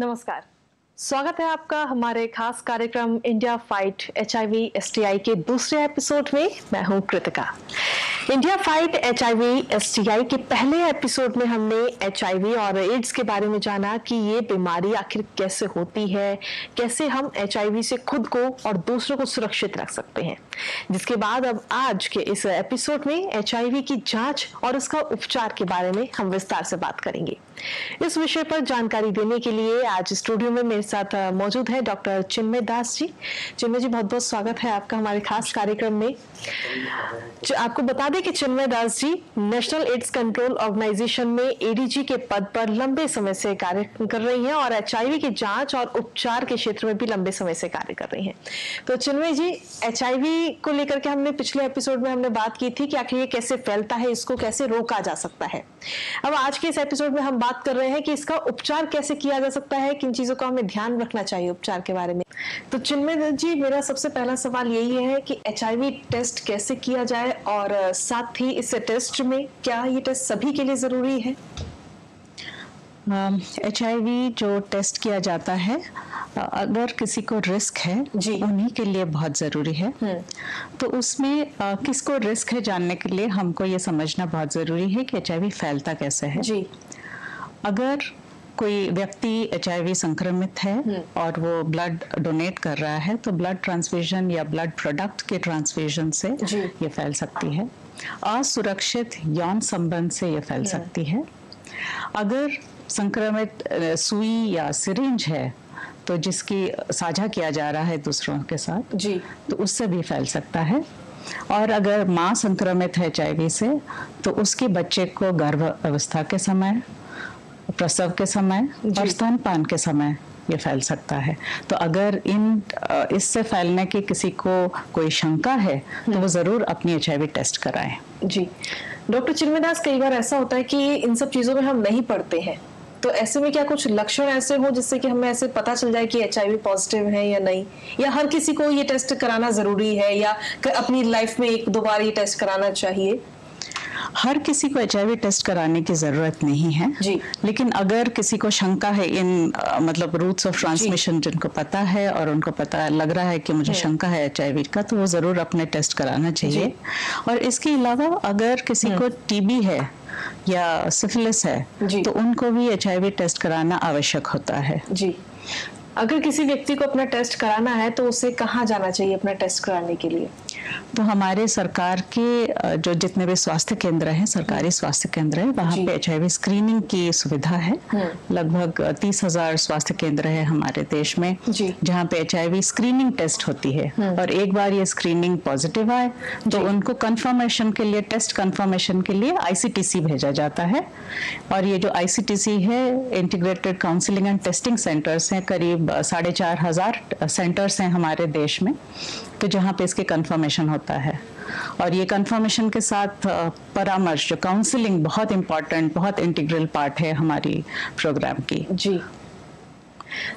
नमस्कार। स्वागत है आपका हमारे खास कार्यक्रम इंडिया फाइट HIV STI के दूसरे एपिसोड में। मैं हूं Kritika. India fight HIV STI के पहले एपिसोड में हमने HIV और एड्स के बारे में जाना कि ये बीमारी आखिर कैसे होती है, कैसे हम HIV से खुद को और दूसरों को सुरक्षित रख सकते हैं। जिसके बाद अब आज के इस एपिसोड में HIV की जांच और उसका उपचार के बारे में हम विस्तार से बात करेंगे। इस विषय पर जानकारी देने के लिए आज स्टूडियो में मेरे साथ मौजूद है डॉक्टर चिन्मय दास जी। चिन्मय जी, बहुत बहुत स्वागत है आपका हमारे खास कार्यक्रम में। आपको बता दें कि चिन्मय Das ji national AIDS control organisation में ADG के पद पर लंबे समय से कार्य कर रही हैं और HIV की जांच और उपचार के क्षेत्र में भी लंबे समय से कार्य कर रही हैं। तो चिन्मय जी, HIV को लेकर के हमने पिछले एपिसोड में हमने बात की थी कि आखिर ये कैसे फैलता है, इसको कैसे रोका जा सकता है। अब आज के इस एपिसोड में हम बात कर रहे हैं कि इसका उपचार कैसे किया जा सकता है, किन चीजों का हमें ध्यान रखना चाहिए उपचार के बारे में। तो चिन्मय जी, मेरा सबसे पहला सवाल यही है कि HIV टेस्ट कैसे किया जाए और साथ ही इस टेस्ट में क्या ये टेस्ट सभी के लिए जरूरी है? HIV जो टेस्ट किया जाता है, अगर किसी को रिस्क है उन्हीं के लिए बहुत ज़रूरी है। तो उसमें किसको रिस्क है जानने के लिए हमको ये समझना बहुत ज़रूरी है कि HIV फैलता कैसे है। जी। अगर कोई व्यक्ति HIV संक्रमित है और वो ब्लड डोनेट कर रहा है तो ब्लड ट्रांसफ्यूजन या ब्लड प्रोडक्ट के ट्रांसफ्यूजन से ये फैल सकती है। असुरक्षित यौन संबंध से ये फैल सकती है। अगर संक्रमित सुई या सिरिंज है तो जिसकी साझा किया जा रहा है दूसरों के साथ जी, तो उससे भी फैल सकता है। और अगर माँ संक्रमित है HIV से तो उसके बच्चे को गर्भ अवस्था के समय, प्रसव के समय और स्तनपान के समय ये फैल सकता है। तो अगर इससे फैलने की किसी को कोई शंका है तो वो जरूर अपनी HIV टेस्ट कराएं। जी डॉक्टर चिन्मय दास, कई बार ऐसा होता है कि इन सब चीजों में हम नहीं पढ़ते हैं, तो ऐसे में क्या कुछ लक्षण ऐसे हो जिससे कि हमें ऐसे पता चल जाए कि HIV पॉजिटिव है या नहीं, या हर किसी को ये टेस्ट कराना जरूरी है या अपनी लाइफ में एक दो बार ये टेस्ट कराना चाहिए? हर किसी को HIV टेस्ट कराने की जरूरत नहीं है जी। लेकिन अगर किसी को शंका है इन मतलब रूट्स ऑफ ट्रांसमिशन जिनको पता है और उनको पता लग रहा है कि मुझे शंका है HIV का, तो वो जरूर अपने टेस्ट कराना चाहिए। और इसके अलावा अगर किसी को TB है या सिफिलिस है तो उनको भी HIV टेस्ट कराना आवश्यक होता है। जी। अगर किसी व्यक्ति को अपना टेस्ट कराना है तो उसे कहाँ जाना चाहिए अपना टेस्ट कराने के लिए? तो हमारे सरकार के जो जितने भी स्वास्थ्य केंद्र हैं, सरकारी स्वास्थ्य केंद्र है, वहाँ पे HIV स्क्रीनिंग की सुविधा है। लगभग 30,000 स्वास्थ्य केंद्र है हमारे देश में जहाँ पे HIV स्क्रीनिंग टेस्ट होती है। और एक बार ये स्क्रीनिंग पॉजिटिव आए तो उनको कंफर्मेशन के लिए, टेस्ट कंफर्मेशन के लिए ICTC भेजा जाता है। और ये जो ICTC है, integrated counselling and testing centres हैं, करीब 4,500 सेंटर्स हैं हमारे देश में, तो जहाँ पे इसके कंफर्मेशन होता है। और ये कंफर्मेशन के साथ परामर्श, जो काउंसलिंग बहुत इम्पोर्टेंट, बहुत इंटीग्रल पार्ट है हमारी प्रोग्राम की। जी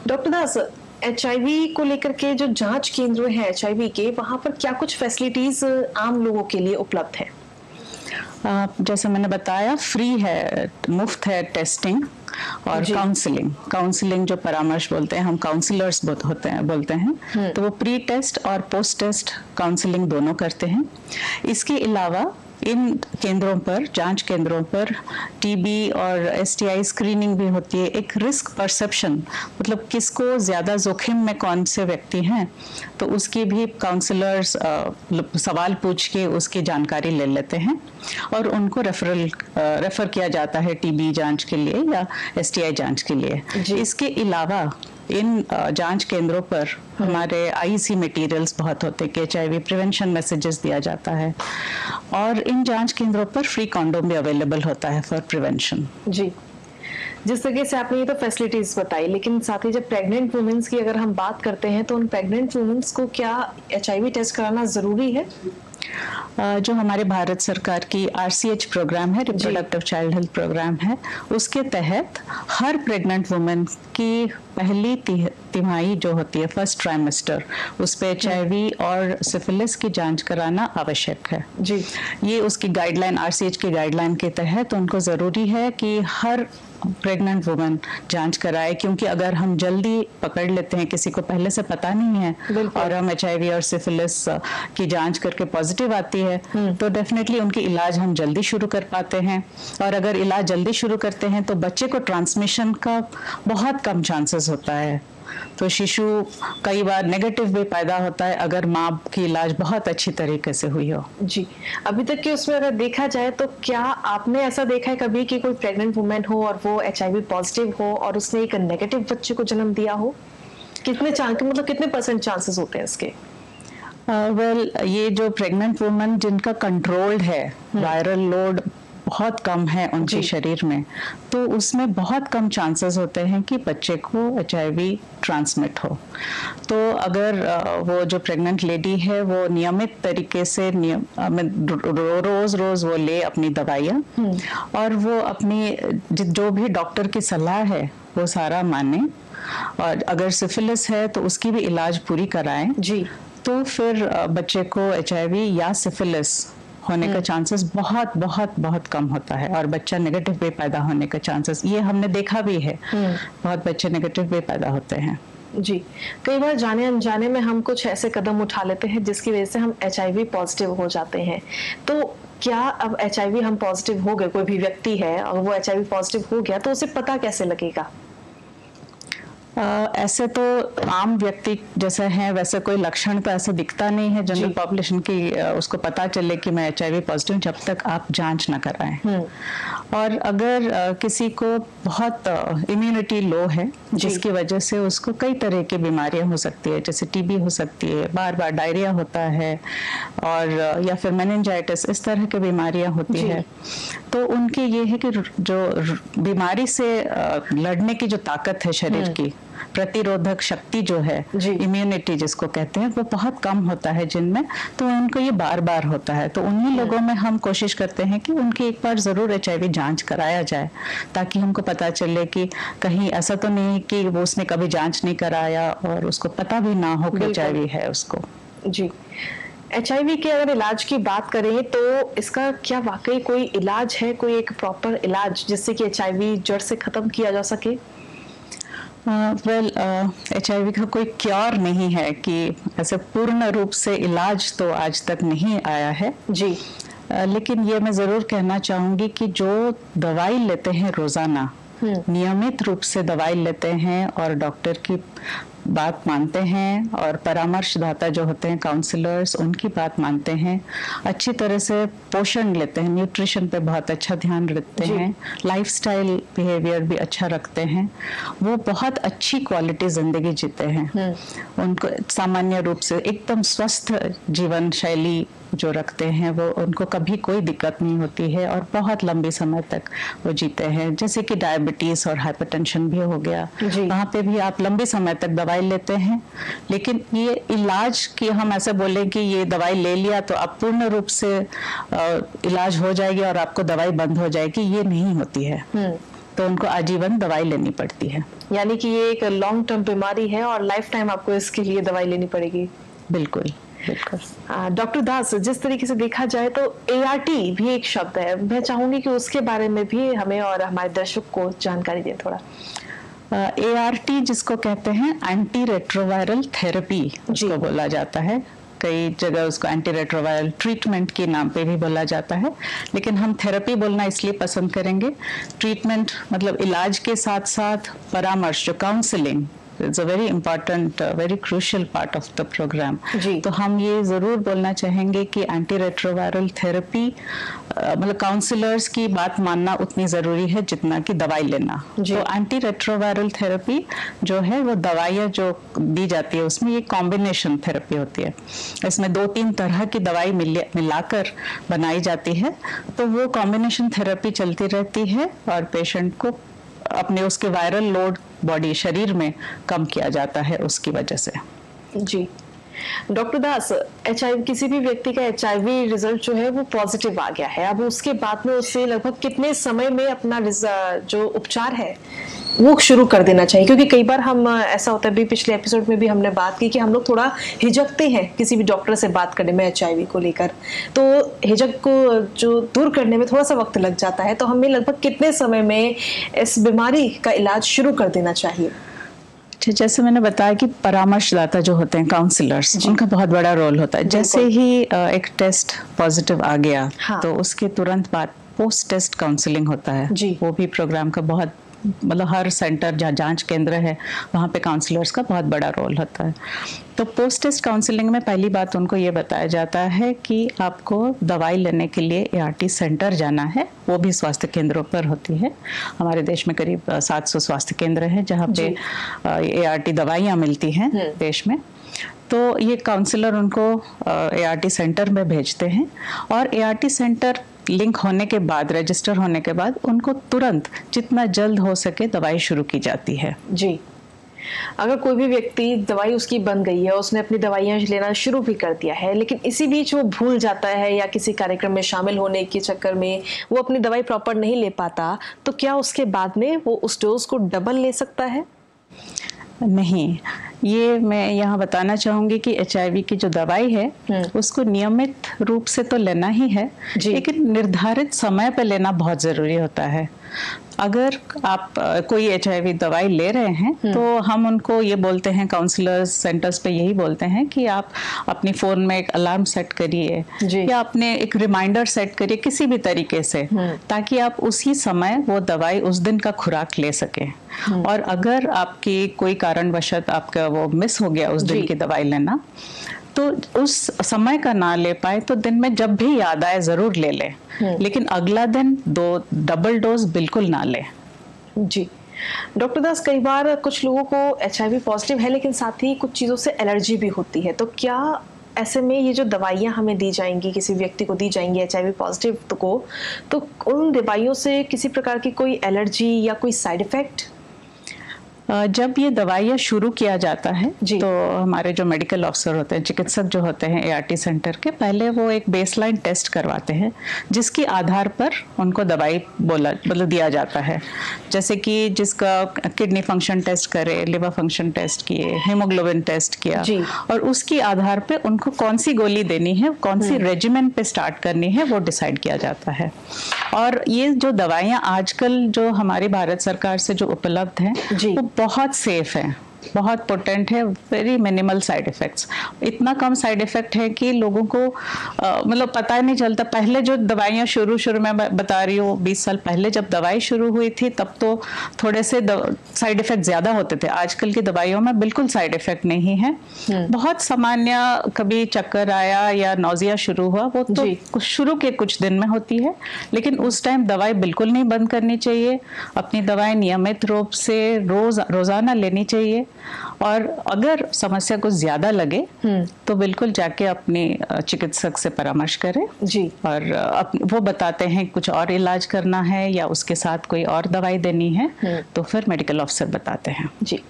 डॉक्टर दास, HIV को लेकर के जो जांच केंद्र हैं HIV के, वहाँ पर क्या कुछ फैसिलिटीज आम लोगों के लिए उपलब्ध है? जैसे मैंने बताया, फ्री है, मुफ्त है टेस्टिंग और काउंसलिंग जो परामर्श बोलते हैं, हम काउंसलर्स बोलते हैं, तो वो प्री टेस्ट और पोस्ट टेस्ट काउंसलिंग दोनों करते हैं। इसके अलावा इन केंद्रों पर, जांच केंद्रों पर TB और STI स्क्रीनिंग भी होती है। एक रिस्क परसेप्शन, मतलब किसको ज़्यादा जोखिम में कौन से व्यक्ति हैं, तो उसकी भी काउंसलर्स सवाल पूछ के उसकी जानकारी ले लेते हैं और उनको रेफर किया जाता है TB जांच के लिए या STI जांच के लिए। इसके अलावा इन जांच केंद्रों पर हमारे IEC मटेरियल्स बहुत होते हैं कि HIV प्रिवेंशन मैसेजेस दिया जाता है। और इन जांच केंद्रों पर फ्री कॉन्डोम भी अवेलेबल होता है फॉर प्रिवेंशन। जी, जिस तरीके से आपने ये तो फैसिलिटीज बताई, लेकिन साथ ही जब प्रेग्नेंट वुमेन्स की अगर हम बात करते हैं तो उन प्रेग्नेंट वुमेन्स को क्या HIV टेस्ट कराना जरूरी है? जो हमारे भारत सरकार की RCH प्रोग्राम है, रिप्रोडक्टिव चाइल्ड हेल्थ प्रोग्राम है, उसके तहत हर प्रेग्नेंट वुमेन की पहली तिमाही जो होती है, फर्स्ट ट्राइमेस्टर, उस पे HIV और सिफिलिस की जांच कराना आवश्यक है जी। ये उसकी गाइडलाइन, RCH की गाइडलाइन के तहत उनको ज़रूरी है कि हर प्रेग्नेंट वुमन जांच कराए, क्योंकि अगर हम जल्दी पकड़ लेते हैं, किसी को पहले से पता नहीं है और हम HIV और सिफिलिस की जांच करके पॉजिटिव आती है, तो डेफिनेटली उनकी इलाज हम जल्दी शुरू कर पाते हैं। और अगर इलाज जल्दी शुरू करते हैं तो बच्चे को ट्रांसमिशन का बहुत कम चांसेस होता है। तो शिशु कई बार नेगेटिव भी पैदा होता है अगर माँ की इलाज बहुत अच्छी तरीके से हुई हो। जी, अभी तक के उसमें अगर देखा जाए तो क्या आपने ऐसा देखा है कभी कि कोई प्रेग्नेंट वुमेन हो और वो HIV पॉजिटिव हो और उसने एक नेगेटिव बच्चे को जन्म दिया हो? कितने परसेंट चांसेस होते हैं इसके? ये जो प्रेग्नेंट वुमन जिनका कंट्रोल्ड है, वायरल लोड बहुत कम है उनके शरीर में, तो उसमें बहुत कम चांसेस होते हैं कि बच्चे को HIV ट्रांसमिट हो। तो अगर वो जो प्रेग्नेंट लेडी है वो नियमित तरीके से रोज वो ले अपनी दवाइयाँ और वो अपनी जो भी डॉक्टर की सलाह है वो सारा माने, और अगर सिफिलिस है तो उसकी भी इलाज पूरी कराएं जी, तो फिर बच्चे को HIV या सिफिलिस होने का चांसेस बहुत बहुत बहुत कम होता है और बच्चा नेगेटिव वे पैदा होने का चांसेस, ये हमने देखा भी है, बहुत बच्चे नेगेटिव वे पैदा होते हैं। जी, कई बार जाने अनजाने में हम कुछ ऐसे कदम उठा लेते हैं जिसकी वजह से हम HIV पॉजिटिव हो जाते हैं। तो क्या अब HIV हम पॉजिटिव हो गए, कोई भी व्यक्ति है और वो HIV पॉजिटिव हो गया, तो उसे पता कैसे लगेगा? ऐसे तो आम व्यक्ति जैसे हैं वैसे कोई लक्षण तो ऐसा दिखता नहीं है जनरल पॉपुलेशन की उसको पता चले कि मैं HIV पॉजिटिव, जब तक आप जांच ना कराएं। और अगर किसी को बहुत इम्यूनिटी लो है जिसकी वजह से उसको कई तरह की बीमारियां हो सकती है, जैसे TB हो सकती है, बार बार डायरिया होता है, और या फिर मेनिंजाइटिस, इस तरह की बीमारियां होती है, तो उनके ये है कि जो बीमारी से लड़ने की जो ताकत है शरीर की, प्रतिरोधक शक्ति जो है, इम्यूनिटी जिसको कहते हैं, वो बहुत कम होता है जिनमें, तो उनको ये बार बार होता है। तो उन्हीं लोगों में हम कोशिश करते हैं कि उनकी एक बार जरूर HIV जांच कराया जाए, ताकि हमको पता चले कि कहीं ऐसा तो नहीं कि वो उसने कभी जांच नहीं कराया और उसको पता भी ना हो कि HIV है उसको। जी, HIV के अगर इलाज की बात करें तो इसका क्या वाकई कोई इलाज है, कोई एक प्रॉपर इलाज जिससे कि HIV जड़ से खत्म किया जा सके? HIV का कोई क्योर नहीं है कि ऐसे पूर्ण रूप से इलाज तो आज तक नहीं आया है जी, लेकिन ये मैं ज़रूर कहना चाहूँगी कि जो दवाई लेते हैं रोज़ाना, नियमित रूप से दवाई लेते हैं और डॉक्टर की बात मानते हैं और परामर्शदाता जो होते हैं काउंसलर्स, उनकी बात मानते हैं, अच्छी तरह से पोषण लेते हैं, न्यूट्रिशन पे बहुत अच्छा ध्यान रखते हैं, लाइफस्टाइल बिहेवियर भी अच्छा रखते हैं, वो बहुत अच्छी क्वालिटी जिंदगी जीते हैं। उनको सामान्य रूप से एकदम स्वस्थ जीवन शैली जो रखते हैं, वो उनको कभी कोई दिक्कत नहीं होती है और बहुत लंबे समय तक वो जीते हैं। जैसे कि डायबिटीज और हाइपरटेंशन भी हो गया, वहाँ पे भी आप लंबे समय तक दवाई लेते हैं, लेकिन ये इलाज की हम ऐसे बोले कि ये दवाई ले लिया तो आप पूर्ण रूप से इलाज हो जाएगी और आपको दवाई बंद हो जाएगी, ये नहीं होती है। तो उनको आजीवन दवाई लेनी पड़ती है। यानी कि ये एक लॉन्ग टर्म बीमारी है और लाइफ टाइम आपको इसके लिए दवाई लेनी पड़ेगी। बिल्कुल बिल्कुल। डॉक्टर दास, जिस तरीके से देखा जाए तो ART भी एक शब्द है, मैं चाहूंगी कि उसके बारे में भी हमें और हमारे दर्शक को जानकारी दें थोड़ा। ART जिसको कहते हैं एंटी रेट्रोवायरल थेरेपी जिसको बोला जाता है, कई जगह उसको एंटी रेट्रोवायरल ट्रीटमेंट के नाम पे भी बोला जाता है, लेकिन हम थेरेपी बोलना इसलिए पसंद करेंगे। ट्रीटमेंट मतलब इलाज के साथ साथ परामर्श, जो counselling, it's a very important, very crucial part of the programme. तो हम ये ज़रूर बोलना चाहेंगे कि एंटी रेट्रोवायरल थेरेपी मतलब काउंसलर्स की बात मानना उतनी ज़रूरी है जितना कि दवाई लेना। तो एंटी रेट्रोवायरल थेरेपी जो है वो दवाइयाँ जो दी जाती है उसमें ये कॉम्बिनेशन थेरेपी होती है, इसमें 2-3 तरह की दवाई मिलाकर बनाई जाती है, तो वो कॉम्बिनेशन थेरेपी चलती रहती है और पेशेंट को अपने उसके वायरल लोड बॉडी शरीर में कम किया जाता है उसकी वजह से। जी, डॉक्टर दास, HIV किसी भी व्यक्ति का HIV रिजल्ट जो है वो पॉजिटिव आ गया है, अब उसके बाद में उसे लगभग कितने समय में अपना जो उपचार है वो शुरू कर देना चाहिए? क्योंकि कई बार हम ऐसा होता है, भी पिछले एपिसोड में भी हमने बात की कि हम लोग थोड़ा हिचकते हैं किसी भी डॉक्टर से बात करने में HIV को लेकर, तो हिचक को जो दूर करने में थोड़ा सा वक्त लग जाता है, तो हमें लगभग कितने समय में इस बीमारी का इलाज शुरू कर देना चाहिए? जैसे मैंने बताया कि परामर्शदाता जो होते हैं, काउंसलर्स, उनका बहुत बड़ा रोल होता है। जैसे ही एक टेस्ट पॉजिटिव आ गया, हाँ, तो उसके तुरंत बाद पोस्ट टेस्ट काउंसलिंग होता है। वो भी प्रोग्राम का बहुत, मतलब हर सेंटर जहाँ जांच केंद्र है वहाँ पे काउंसलर्स का बहुत बड़ा रोल होता है। तो पोस्ट टेस्ट काउंसलिंग में पहली बात उनको ये बताया जाता है कि आपको दवाई लेने के लिए ART सेंटर जाना है, वो भी स्वास्थ्य केंद्रों पर होती है। हमारे देश में करीब 700 स्वास्थ्य केंद्र हैं जहाँ पे ART दवाइयाँ मिलती हैं देश में। तो ये काउंसलर उनको ART सेंटर में भेजते हैं, और ART सेंटर लिंक होने के बाद, रजिस्टर होने के बाद, उनको तुरंत जितना जल्द हो सके दवाई शुरू की जाती है। जी, अगर कोई भी व्यक्ति दवाई उसकी बन गई है, उसने अपनी दवाइयाँ लेना शुरू भी कर दिया है, लेकिन इसी बीच वो भूल जाता है या किसी कार्यक्रम में शामिल होने के चक्कर में वो अपनी दवाई प्रॉपर नहीं ले पाता, तो क्या उसके बाद में वो उस डोज को डबल ले सकता है? नहीं, ये मैं यहाँ बताना चाहूँगी कि HIV की जो दवाई है उसको नियमित रूप से तो लेना ही है, लेकिन निर्धारित समय पर लेना बहुत ज़रूरी होता है। अगर आप कोई HIV दवाई ले रहे हैं तो हम उनको ये बोलते हैं, काउंसलर्स सेंटर्स पे यही बोलते हैं कि आप अपनी फ़ोन में एक अलार्म सेट करिए या अपने एक रिमाइंडर सेट करिए किसी भी तरीके से, ताकि आप उसी समय वो दवाई उस दिन का खुराक ले सकें। और अगर आपकी कोई कारणवशत आपका वो मिस हो गया उस दिन की दवाई लेना, तो उस समय का ना ले पाए तो दिन में जब भी याद आए ज़रूर ले लें, लेकिन अगला दिन डबल डोज बिल्कुल ना लें। जी डॉक्टर दास, कई बार कुछ लोगों को HIV पॉजिटिव है लेकिन साथ ही कुछ चीज़ों से एलर्जी भी होती है, तो क्या ऐसे में ये जो दवाइयाँ हमें दी जाएंगी, किसी व्यक्ति को दी जाएंगी HIV पॉजिटिव को, तो उन दवाइयों से किसी प्रकार की कोई एलर्जी या कोई साइड इफेक्ट? जब ये दवाइयाँ शुरू किया जाता है तो हमारे जो मेडिकल ऑफिसर होते हैं, चिकित्सक जो होते हैं ART सेंटर के, पहले वो एक बेसलाइन टेस्ट करवाते हैं जिसके आधार पर उनको दवाई दिया जाता है। जैसे कि जिसका किडनी फंक्शन टेस्ट करे, लिवर फंक्शन टेस्ट किए, हीमोग्लोबिन टेस्ट किया, और उसके आधार पे उनको कौन सी गोली देनी है, कौन सी रेजिमेंट पे स्टार्ट करनी है, वो डिसाइड किया जाता है। और ये जो दवाइयाँ आजकल जो हमारी भारत सरकार से जो उपलब्ध हैं वो बहुत सेफ है, बहुत पोटेंट है, वेरी मिनिमल साइड इफ़ेक्ट्स। इतना कम साइड इफ़ेक्ट है कि लोगों को मतलब पता ही नहीं चलता। पहले जो दवाइयाँ शुरू में बता रही हूँ, 20 साल पहले जब दवाई शुरू हुई थी तब तो थोड़े से साइड इफ़ेक्ट ज़्यादा होते थे। आजकल की दवाइयों में बिल्कुल साइड इफ़ेक्ट नहीं है। बहुत सामान्य कभी चक्कर आया या नौजिया शुरू हुआ, वो तो शुरू के कुछ दिन में होती है, लेकिन उस टाइम दवाई बिल्कुल नहीं बंद करनी चाहिए। अपनी दवाएं नियमित रूप से रोज़ाना लेनी चाहिए, और अगर समस्या कुछ ज्यादा लगे तो बिल्कुल जाके अपने चिकित्सक से परामर्श करें। और वो बताते हैं कुछ और इलाज करना है या उसके साथ कोई और दवाई देनी है तो फिर मेडिकल ऑफिसर बताते हैं। जी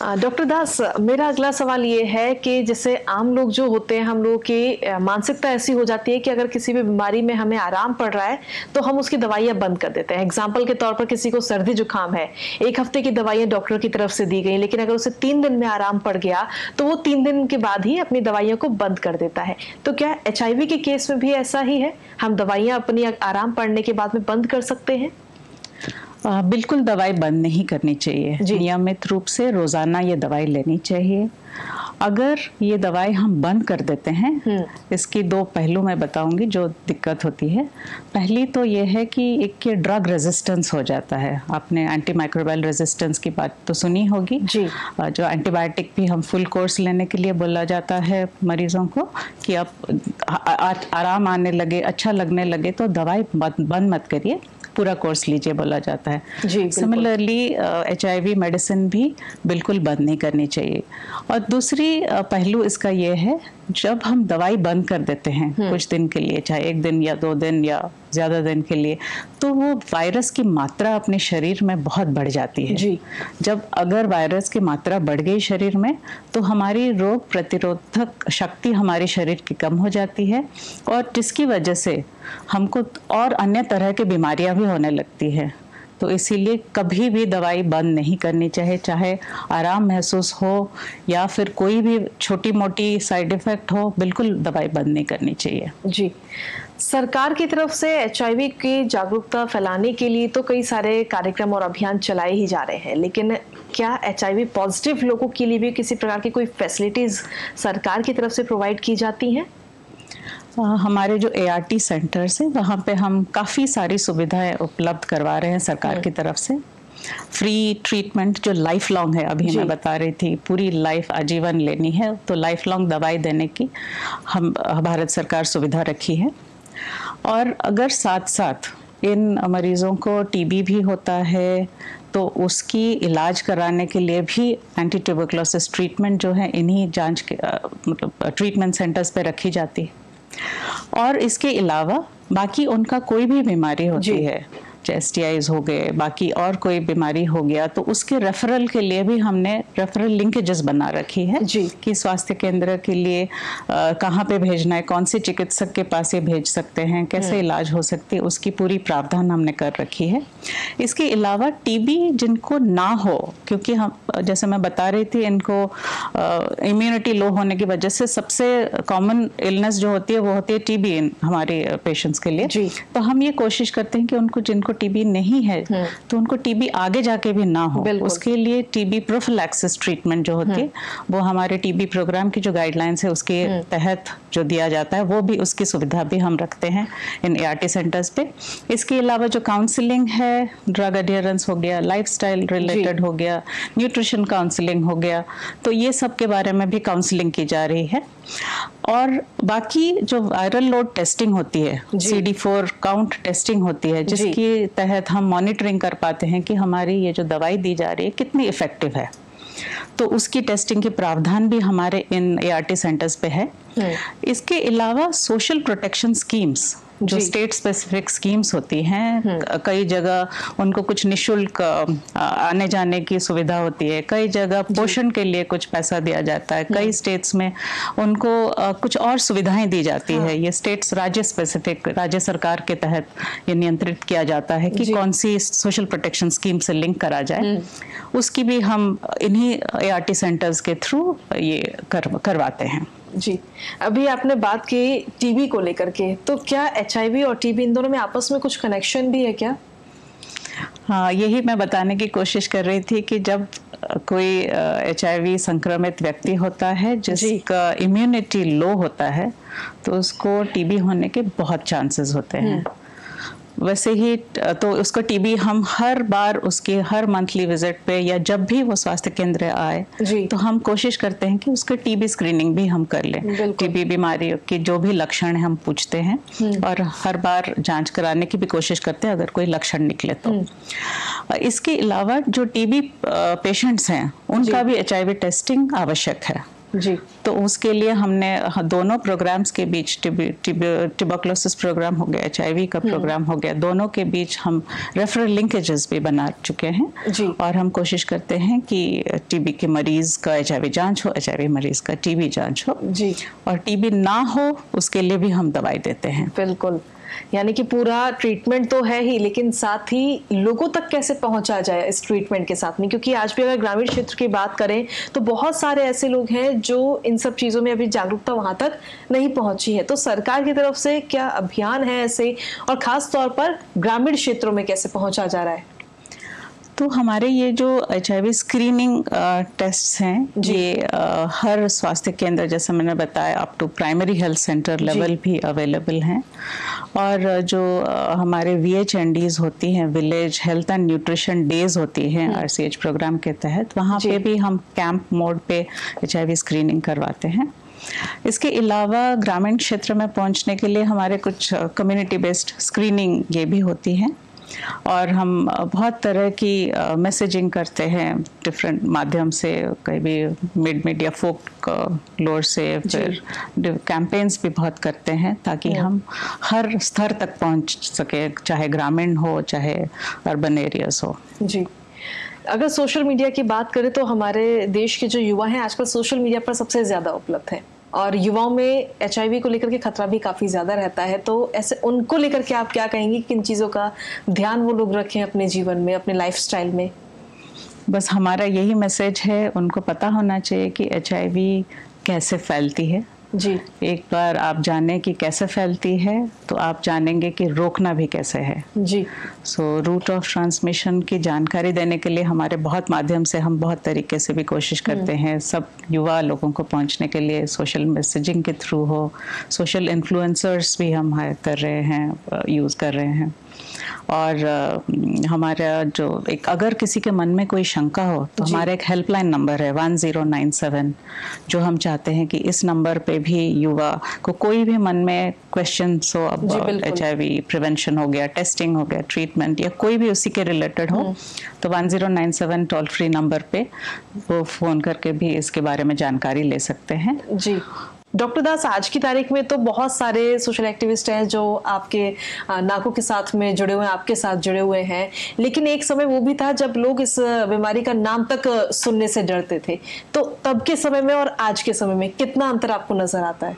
डॉक्टर दास, मेरा अगला सवाल ये है कि जैसे आम लोग जो होते हैं, हम लोगों की मानसिकता ऐसी हो जाती है कि अगर किसी भी बीमारी में हमें आराम पड़ रहा है तो हम उसकी दवाइयाँ बंद कर देते हैं। एग्जाम्पल के तौर पर किसी को सर्दी जुकाम है, 1 हफ्ते की दवाइयाँ डॉक्टर की तरफ से दी गई, लेकिन अगर उसे 3 दिन में आराम पड़ गया तो वो 3 दिन के बाद ही अपनी दवाइयों को बंद कर देता है। तो क्या HIV के केस में भी ऐसा ही है, हम दवाइयाँ अपनी आराम पड़ने के बाद में बंद कर सकते हैं? बिल्कुल दवाई बंद नहीं करनी चाहिए, नियमित रूप से रोजाना ये दवाई लेनी चाहिए। अगर ये दवाई हम बंद कर देते हैं, इसकी 2 पहलू मैं बताऊंगी जो दिक्कत होती है। पहली तो ये है कि एक ड्रग रेजिस्टेंस हो जाता है। आपने एंटीमाइक्रोबियल रेजिस्टेंस की बात तो सुनी होगी। जो एंटीबायोटिक भी हम फुल कोर्स लेने के लिए बोला जाता है मरीजों को कि अब आराम आने लगे, अच्छा लगने लगे तो दवाई बंद मत करिए, पूरा कोर्स लीजिए बोला जाता है। सिमिलरली HIV मेडिसिन भी बिल्कुल बंद नहीं करनी चाहिए। और दूसरी पहलू इसका ये है, जब हम दवाई बंद कर देते हैं कुछ दिन के लिए, चाहे 1 दिन या 2 दिन या ज़्यादा दिन के लिए, तो वो वायरस की मात्रा अपने शरीर में बहुत बढ़ जाती है जी। जब अगर वायरस की मात्रा बढ़ गई शरीर में, तो हमारी रोग प्रतिरोधक शक्ति हमारे शरीर की कम हो जाती है, और जिसकी वजह से हमको और अन्य तरह की बीमारियां भी होने लगती है। तो इसीलिए कभी भी दवाई बंद नहीं करनी चाहिए, चाहे आराम महसूस हो या फिर कोई भी छोटी मोटी साइड इफ़ेक्ट हो, बिल्कुल दवाई बंद नहीं करनी चाहिए जी। सरकार की तरफ से HIV की जागरूकता फैलाने के लिए तो कई सारे कार्यक्रम और अभियान चलाए ही जा रहे हैं, लेकिन क्या HIV पॉजिटिव लोगों के लिए भी किसी प्रकार की कोई फैसिलिटीज सरकार की तरफ से प्रोवाइड की जाती हैं? हमारे जो ART सेंटर्स हैं, वहाँ पे हम काफ़ी सारी सुविधाएं उपलब्ध करवा रहे हैं सरकार की तरफ से। फ्री ट्रीटमेंट जो लाइफ लॉन्ग है, अभी मैं बता रही थी, पूरी लाइफ आजीवन लेनी है, तो लाइफ लॉन्ग दवाई देने की हम भारत सरकार सुविधा रखी है। और अगर साथ साथ इन मरीज़ों को TB भी होता है, तो उसकी इलाज कराने के लिए भी एंटी ट्यूबरकुलोसिस ट्रीटमेंट जो है इन्हीं जांच के मतलब ट्रीटमेंट सेंटर्स पे रखी जाती है। और इसके अलावा बाकी उनका कोई भी बीमारी होती है, STIs हो गए, बाकी और कोई बीमारी हो गया, तो उसके रेफरल के लिए भी हमने रेफरल लिंकेजेस बना रखी है कि स्वास्थ्य केंद्र के लिए कहाँ पे भेजना है, कौन से चिकित्सक के पास ये भेज सकते हैं, कैसे इलाज हो सकती है, उसकी पूरी प्रावधान हमने कर रखी है। इसके अलावा TB जिनको ना हो, क्योंकि हम जैसे मैं बता रही थी, इनको इम्यूनिटी लो होने की वजह से सबसे कॉमन इलनेस जो होती है वो होती है TB हमारे पेशेंट्स के लिए। तो हम ये कोशिश करते हैं कि उनको जिनको TB नहीं है तो उनको TB आगे जाके भी ना हो, उसके लिए TB प्रोफिलैक्सिस ट्रीटमेंट जो होती है वो हमारे TB प्रोग्राम की जो गाइडलाइंस है उसके तहत जो दिया जाता है, वो भी उसकी सुविधा भी हम रखते हैं इन ART सेंटर्स पे। इसके अलावा जो काउंसलिंग है, ड्रग एडियरेंस हो गया, लाइफस्टाइल रिलेटेड हो गया, न्यूट्रिशन काउंसलिंग हो गया, तो ये सब के बारे में भी काउंसलिंग की जा रही है। और बाकी जो वायरल लोड टेस्टिंग होती है, CD4 काउंट टेस्टिंग होती है, जिसके तहत हम मॉनिटरिंग कर पाते हैं कि हमारी ये जो दवाई दी जा रही है कितनी इफेक्टिव है, तो उसकी टेस्टिंग के प्रावधान भी हमारे इन ART सेंटर्स पे है। इसके अलावा सोशल प्रोटेक्शन स्कीम्स जो स्टेट स्पेसिफिक स्कीम्स होती हैं, कई जगह उनको कुछ निशुल्क आने जाने की सुविधा होती है, कई जगह पोषण के लिए कुछ पैसा दिया जाता है, कई स्टेट्स में उनको कुछ और सुविधाएं दी जाती है। ये स्टेट्स राज्य स्पेसिफिक, राज्य सरकार के तहत ये नियंत्रित किया जाता है कि कौन सी सोशल प्रोटेक्शन स्कीम से लिंक करा जाए, उसकी भी हम इन्हीं ART सेंटर्स के थ्रू ये करवाते हैं जी। अभी आपने बात की TB को लेकर के, तो क्या HIV और TB इन दोनों में आपस में कुछ कनेक्शन भी है क्या? हाँ, यही मैं बताने की कोशिश कर रही थी कि जब कोई HIV संक्रमित व्यक्ति होता है जिसका इम्यूनिटी लो होता है, तो उसको TB होने के बहुत चांसेस होते हैं। वैसे ही तो उसको TB हम हर बार उसके हर मंथली विजिट पे या जब भी वो स्वास्थ्य केंद्र आए, तो हम कोशिश करते हैं कि उसका TB स्क्रीनिंग भी हम कर लें। TB बीमारी के जो भी लक्षण है हम पूछते हैं और हर बार जांच कराने की भी कोशिश करते हैं अगर कोई लक्षण निकले तो। इसके अलावा जो TB पेशेंट्स हैं उनका भी HIV टेस्टिंग आवश्यक है जी। तो उसके लिए हमने दोनों प्रोग्राम्स के बीच, ट्यूबरकुलोसिस प्रोग्राम हो गया, HIV का प्रोग्राम हो गया, दोनों के बीच हम रेफरल लिंकेजेस भी बना चुके हैं जी। और हम कोशिश करते हैं कि TB के मरीज का HIV जांच हो, HIV मरीज का TB जांच हो जी। और TB ना हो उसके लिए भी हम दवाई देते हैं। बिल्कुल, यानी कि पूरा ट्रीटमेंट तो है ही, लेकिन साथ ही लोगों तक कैसे पहुंचा जाए इस ट्रीटमेंट के साथ में, क्योंकि आज भी अगर ग्रामीण क्षेत्र की बात करें तो बहुत सारे ऐसे लोग हैं जो इन सब चीज़ों में अभी जागरूकता वहां तक नहीं पहुंची है। तो सरकार की तरफ से क्या अभियान है ऐसे, और खास तौर पर ग्रामीण क्षेत्रों में कैसे पहुंचा जा रहा है? तो हमारे ये जो HIV स्क्रीनिंग टेस्ट्स हैं, ये हर स्वास्थ्य केंद्र, जैसे मैंने बताया, up to primary health centre level भी अवेलेबल हैं। और जो हमारे VHNDs होती हैं, village health and nutrition days होती हैं RCH प्रोग्राम के तहत, वहाँ पे भी हम कैंप मोड पे HIV स्क्रीनिंग करवाते हैं। इसके अलावा ग्रामीण क्षेत्र में पहुँचने के लिए हमारे कुछ कम्युनिटी बेस्ड स्क्रीनिंग ये भी होती है। और हम बहुत तरह की मैसेजिंग करते हैं डिफरेंट माध्यम से, कहीं भी मिड मीडिया फोक लोर से, फिर कैंपेन्स भी बहुत करते हैं ताकि हम हर स्तर तक पहुंच सके, चाहे ग्रामीण हो चाहे अर्बन एरियाज हो। जी, अगर सोशल मीडिया की बात करें तो हमारे देश के जो युवा हैं आजकल सोशल मीडिया पर सबसे ज़्यादा उपलब्ध हैं और युवाओं में HIV को लेकर के खतरा भी काफ़ी ज़्यादा रहता है, तो ऐसे उनको लेकर के आप क्या कहेंगी, किन चीज़ों का ध्यान वो लोग रखें अपने जीवन में, अपने लाइफस्टाइल में? बस हमारा यही मैसेज है, उनको पता होना चाहिए कि HIV कैसे फैलती है। जी, एक बार आप जाने कि कैसे फैलती है तो आप जानेंगे कि रोकना भी कैसे है। जी, सो रूट ऑफ ट्रांसमिशन की जानकारी देने के लिए हमारे बहुत माध्यम से हम बहुत तरीके से भी कोशिश करते हैं, सब युवा लोगों को पहुंचने के लिए, सोशल मैसेजिंग के थ्रू हो, सोशल इन्फ्लुएंसर्स भी हम हायर कर रहे हैं, यूज़ कर रहे हैं। और हमारा जो एक, अगर किसी के मन में कोई शंका हो तो हमारा एक हेल्पलाइन नंबर है 1097, जो हम चाहते हैं कि इस नंबर पे भी युवा को कोई भी मन में क्वेश्चंस हो अबाउट HIV प्रिवेंशन हो गया, टेस्टिंग हो गया, ट्रीटमेंट या कोई भी उसी के रिलेटेड हो, तो 1097 टोल फ्री नंबर पे वो फ़ोन करके भी इसके बारे में जानकारी ले सकते हैं। जी। डॉक्टर दास, आज की तारीख में तो बहुत सारे सोशल एक्टिविस्ट हैं जो आपके नाकों के साथ में जुड़े हुए हैं, आपके साथ जुड़े हुए हैं, लेकिन एक समय वो भी था जब लोग इस बीमारी का नाम तक सुनने से डरते थे, तो तब के समय में और आज के समय में कितना अंतर आपको नजर आता है?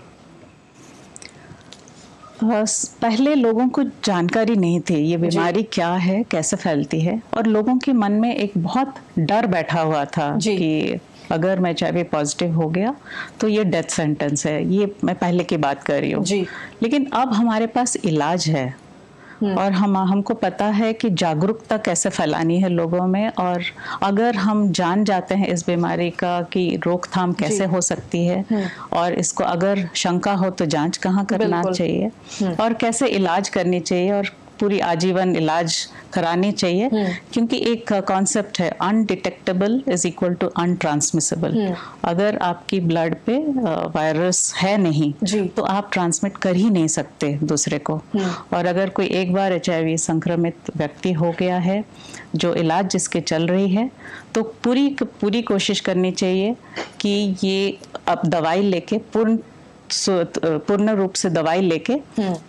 पहले लोगों को जानकारी नहीं थी ये बीमारी क्या है, कैसे फैलती है, और लोगों के मन में एक बहुत डर बैठा हुआ था कि अगर मैं HIV पॉजिटिव हो गया तो ये डेथ सेंटेंस है। ये मैं पहले की बात कर रही हूँ। लेकिन अब हमारे पास इलाज है और हमको पता है कि जागरूकता कैसे फैलानी है लोगों में, और अगर हम जान जाते हैं इस बीमारी का कि रोकथाम कैसे हो सकती है, और इसको अगर शंका हो तो जांच कहाँ करना चाहिए और कैसे इलाज करनी चाहिए और पूरी आजीवन इलाज करानी चाहिए, क्योंकि एक कॉन्सेप्ट है अनडिटेक्टेबल इज इक्वल टू अनट्रांसमिसेबल। अगर आपकी ब्लड पे वायरस है नहीं तो आप ट्रांसमिट कर ही नहीं सकते दूसरे को, और अगर कोई एक बार HIV संक्रमित व्यक्ति हो गया है जो इलाज जिसके चल रही है, तो पूरी कोशिश करनी चाहिए कि ये अब दवाई लेके पूर्ण रूप से दवाई लेके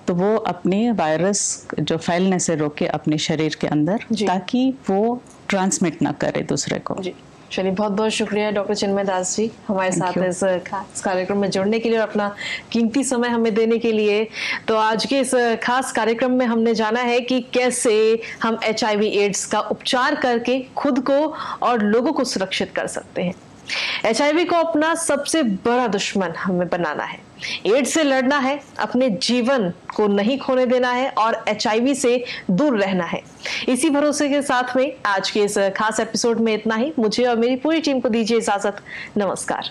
तो वो अपने वायरस जो फैलने से रोके अपने शरीर के अंदर, ताकि वो ट्रांसमिट ना करे दूसरे को। चलिए, बहुत बहुत शुक्रिया डॉक्टर चिन्मय दास जी हमारे साथ इस खास कार्यक्रम में जुड़ने के लिए और अपना कीमती समय हमें देने के लिए। तो आज के इस खास कार्यक्रम में हमने जाना है कि कैसे हम HIV एड्स का उपचार करके खुद को और लोगों को सुरक्षित कर सकते हैं। HIV को अपना सबसे बड़ा दुश्मन हमें बनाना है, एड्स से लड़ना है, अपने जीवन को नहीं खोने देना है और HIV से दूर रहना है। इसी भरोसे के साथ में आज के इस खास एपिसोड में इतना ही। मुझे और मेरी पूरी टीम को दीजिए इजाजत। नमस्कार।